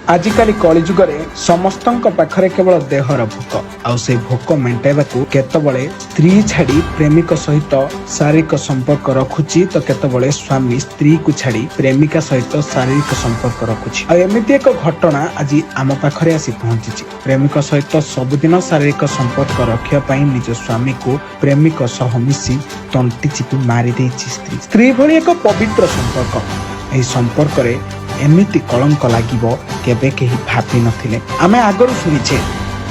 आजिकाली कलिजुगरे समस्तଙ୍କ पाखरे केवल देहर भोक आउ से भोक मेंटाइबाकू केतबळे स्त्री छाड़ी प्रेमिक सहित शारीरिक संपर्क रखुची तो केतबळे स्वामी स्त्री को छाड़ी प्रेमिका सहित शारीरिक संपर्क रखुची। आ एमिति एक घटना आज आम पाखरे आसी पहुंची। प्रेमिक सहित सबुदिन शारीरिक संपर्क रखिया पई निज स्वामी को प्रेमिक सह मिसी तंटी चिपी मारी देछि स्त्री। स्त्री भली एक पवित्र संपर्क। एही संपर्क रे एमिति कलंक लागिबो केबे केही भाबी नथिले। आमे आगरु सुनिछे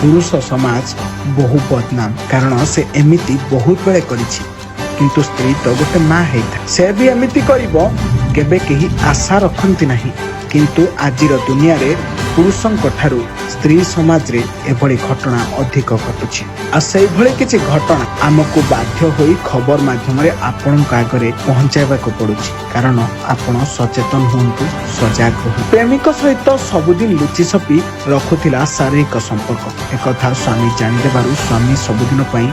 पुरुष समाज बहु बदनाम कारण से एमिति बहुत बेले करिछि, किंतु स्त्री तो गोटे माँ हेता से भी एमिति करिबो केबे केही आशा रखंती नाही। किंतु आजिर दुनिया रे पुरुषंक ठारू स्त्री समाज रे एभली घटना अधिक घटुछि। आ सेई भली किछि घटना आमको बाध्य होई खबर माध्यम रे आपनक आगरे पहुंचाइबाको पडुछि, कारण आपण सचेतन हुंतु, सजाग हुंतु। प्रेमिक सहित सबुदिन लुचि छपी रखुथिला शारीरिक संपर्क एकथा स्वामी जानि देबारु स्वामी सबुदिन पई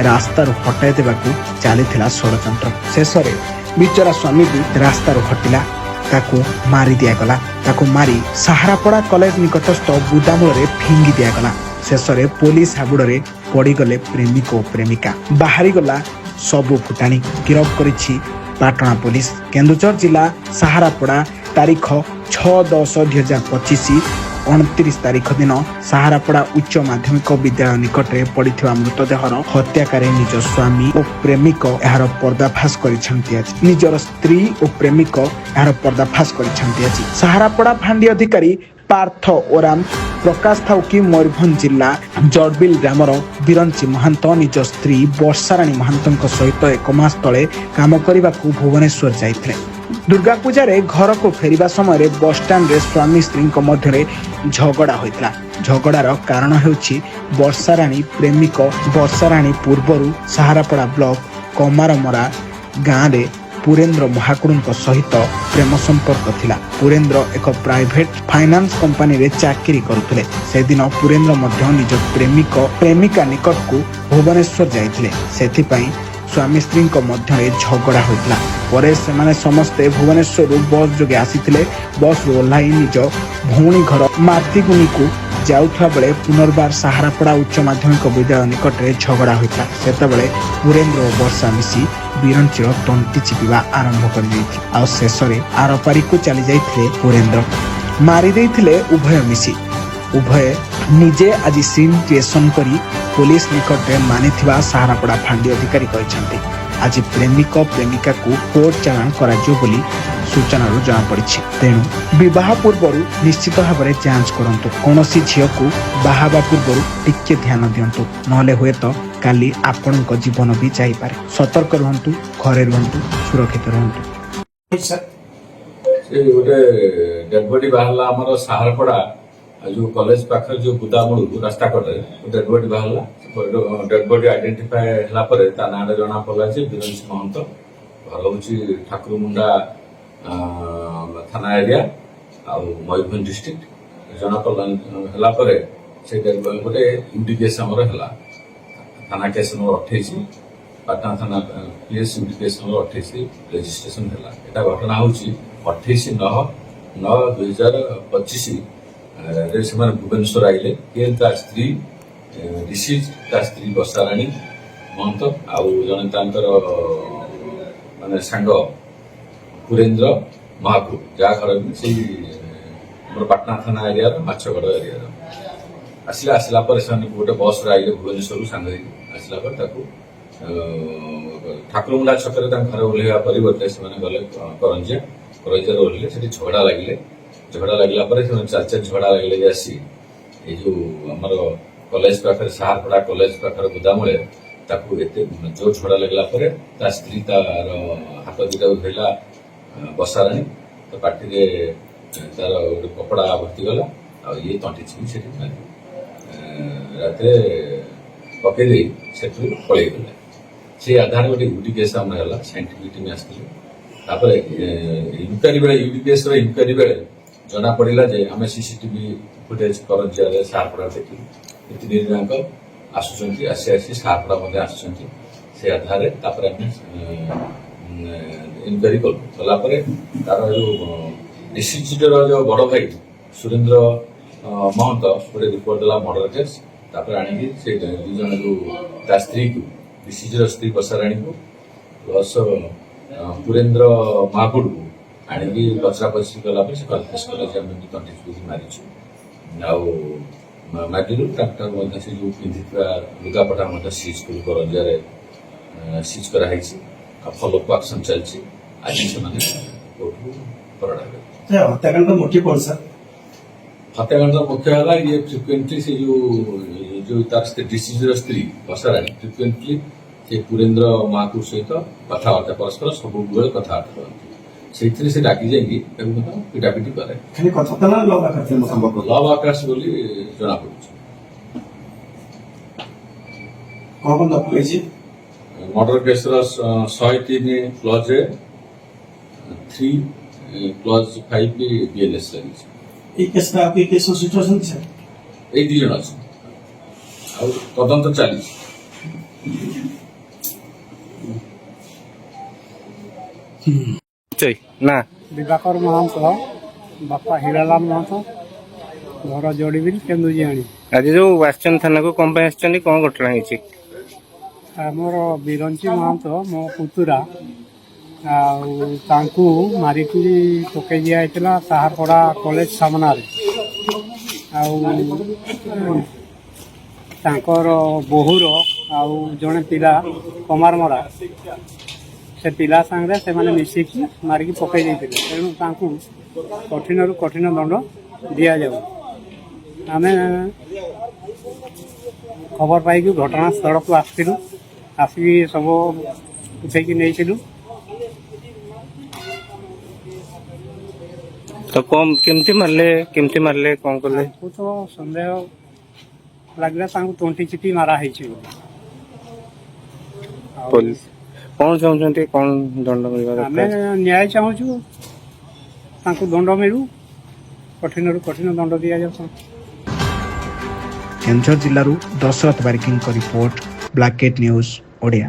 रास्ता रो हटाई देबाकू चालिथिला षडयंत्र। शेषरे बिचरा स्वामी भी रास्ता रो हटिला, ताकू मारी दिया गला। ताकू मारी सहारापड़ा कॉलेज निकटस्थ बुदामूल रे फिंगी दिया गला। शेषरे पुलिस हाबुड़े पड़गले प्रेमिक और प्रेमिका। बाहरी गला सबु फुटाणी। गिरफ करिछि पाटना पुलिस। केन्दुझर जिला सहारापड़ा तारीख 6/10/2025 29 तारीख दिन सहारापड़ा उच्च माध्यमिक विद्यालय निकट में पड़िथिबा मृतदेहर हत्याकारी निज स्वामी और प्रेमिक यार पर्दाफाश करिसेंती। निजर स्त्री और प्रेमिक यार पर्दाफाश करिसेंती। सहारापड़ा फांडी अधिकारी पार्थ ओराम प्रकाश थाउकी मयूरभंज जिला जड़बिल ग्रामर बिरंची महांत निज स्त्री वर्षाराणी महांत सहित एक मास तले काम करने भुवनेश्वर जाइथिले। दुर्गा पूजा रे घर को फेरिबा समय बस स्टैंड रे स्वामी स्त्री मध्य झगड़ा होता। झगड़ार कारण हेउछि वर्षाराणी प्रेमिक वर्षाराणी पूर्वरु सहारापड़ा ब्लॉक कमारमरा गाँव रे पुरेन्द्र महाकुड़ सहित प्रेम संपर्क थिला। पुरेन्द्र एक प्राइवेट फाइनान्स कंपनी रे चाकरी करुले। से दिन पुरेन्द्र मध्य निज प्रेमिक प्रेमिका निकट को भुवनेश्वर जाइथिले। सेथिपई स्वामी स्त्री मध्य झगड़ा होता। परे से समस्ते भुवनेश्वर बस जोगे आसीथिले। बस ओह्लाई निज भौणी घर मातीगुनी को जाउथा बेले पुनर्बार सहारापड़ा उच्च माध्यमिक विद्यालय निकट में झगड़ा होता। सेतबेले पुरेन्द्र और वर्षा मिसी बिरंचीर तंटी चिपिबा आरंभ कर शेष में आरपारी को चली जाइथिले। पुरेन्द्र मारी देइथिले उभय मिसी। उभय निजे आज सीन टेसन करी पुलिस निकट में मानिथिबा सहारापड़ा फांडी अधिकारी कहते आज प्रेमिक प्रेमिका को कोर्ट चालाण कराजियो बोली सूचना जना पड़ी। तेणु विवाह पूर्व निश्चित भाव में जांच करंतु। कौनसी झील को बाहाबा पूर्व टिके ध्यान दिंतु, नहले हुए तो काली आपण जीवन भी जाइपारे। सतर्क रुहंतु, घरे रुहंतु, सुरक्षित रुहंतु। डेड बॉडी बाहरला हमर सहारापड़ा जो कॉलेज पाखर जो बुदामूल रास्ता कटे डेड बॉडी बाहरला। डेड बॉडी आइडेंटिफाई हला परे ता नाडे जना पड़ला जे बिरंची महंत घर होची ठाकुरमुंडा थाना एरिया आ मयूरभंज डिस्ट्रिक्ट जना पड़ला हला परे से डेड बॉडी गोटे यूडी केस हमर हला। थाना केस नंबर 28 पाटना थाना PS UD case number 28 registration हला। एटा घटना होची 28/9/2025 रे से भुवनेश्वर आइले। स्त्री डिसीज स्त्री वर्षाराणी महंत आउ जने तांकर माने सांग पुरेन्द्र महाकुड़ जहाँ घर से पाटना थाना एरिया माछगढ़ एरिया आसला पर गोटे बस आइले भुवनेश्वर सांग आसला ठाकुरमुंडा छक घर ओह्लैवा परिवर्ते से गले करंजिया ओह्लैले से झगड़ा लगिले। झगड़ा लगला पर चार झगड़ा लगे आसी ये जो आमर कॉलेज पाखे सहारपड़ा कॉलेज पाखे बुदामूले जो झगड़ा लगला पर ता स्त्री तार हाथ दुटा धरला वर्षाराणी तो पार्टी तार गोटे कपड़ा भर्ती गला आ ये तंटी छिपी से रात पकई से पलि गले। से आधार गोटे यूडी केस आमर साइंटिफिक टीम आसते इनक्वारी बेले यूडी केस इनक्वारी बेले जना पड़ा जे आम सीसीटीवी फुटेज करंजिया सहारपड़ा देखी तीन आसुँच आसी सहारपड़ा आसुँच से आधार इनक्वारी कला तार जो डिसीजर जो बड़ भाई सुरेन्द्र महंत गोटे रिपोर्ट देला मर्डर केस तापर आनिकी से दुई जन जो ता स्त्री को डिसीजर स्त्री बसाराणी को प्लस पुरेन्द्र महाकुड़ को आनिकी बचरा पची गला से कन्फेस कला जे आम कंटिन्यूसली मारिछु आउ माटिरू ट्राक्टर से जो पिंधिଥିବା लुगापटा सीज करंजारे सीज कराई फॉलोअप एक्शन चलती आज से कोर्ट परड़ा हत्याकांड मोटिव कौन सर? हत्याकांड मुख्य है ये फ्रिक्वेंटली से जो तार डिसीजर स्त्री बसाराणी फ्रिक्वेंटली से पुरेन्द्र महाकुर सहित कथबार्ता परस्पर सब कथबार्ता करती से डाकी जाएंगी पिटापिटी करे खाली कथा ना लव आकाश लव आकाश बोली जना पड़ुଛି कौन दखल मर्डर केस 103 क्लज 3 क्लज 5 बीएनएस लगी केस आपके केस सिचुएशन सर এই দুই জন আছে ଆଉ ତଦନ୍ତ ଚାଲିଛି ନା दिवाकर महंत बापा हीरालाल महंत घर जोड़ीबिल केन्दुजियाणी ଆଜି ଯୋଉ ଆସିଛନ୍ତି ଥାନାକୁ କଣ ପାଇଁ ଆସିଛନ୍ତି କଣ ଘଟଣା ହେଇଛି? आमर बिरंची महंत मो पुतुरा तांकू मारिकी पकई दिया साहारपड़ा कॉलेज सामना तांकर बोहूर आउ जड़े पिला कमारमरा से पिला सांगे से माने मिसिकी मारिकी पकई देते तेणु तांकू कठिन रु कठिन दंड दि जाऊ आम खबर पाई घटनास्थल को आसलु आसिकी सब उठेकी नहीं तो कम केमती मारले कौन कले? तो सन्देह लगला तंटी चिपी मारा है कौन चाहते कौन दंड मिलवा? आम न्याय चाहूँ दंड मिलू कठिन रु कठिन दंड दि जाऊ। केन्दुझर जिल्लारू दशरथ बारिकीଙ୍କ रिपोर्ट ब्लैकेट न्यूज ओडिया।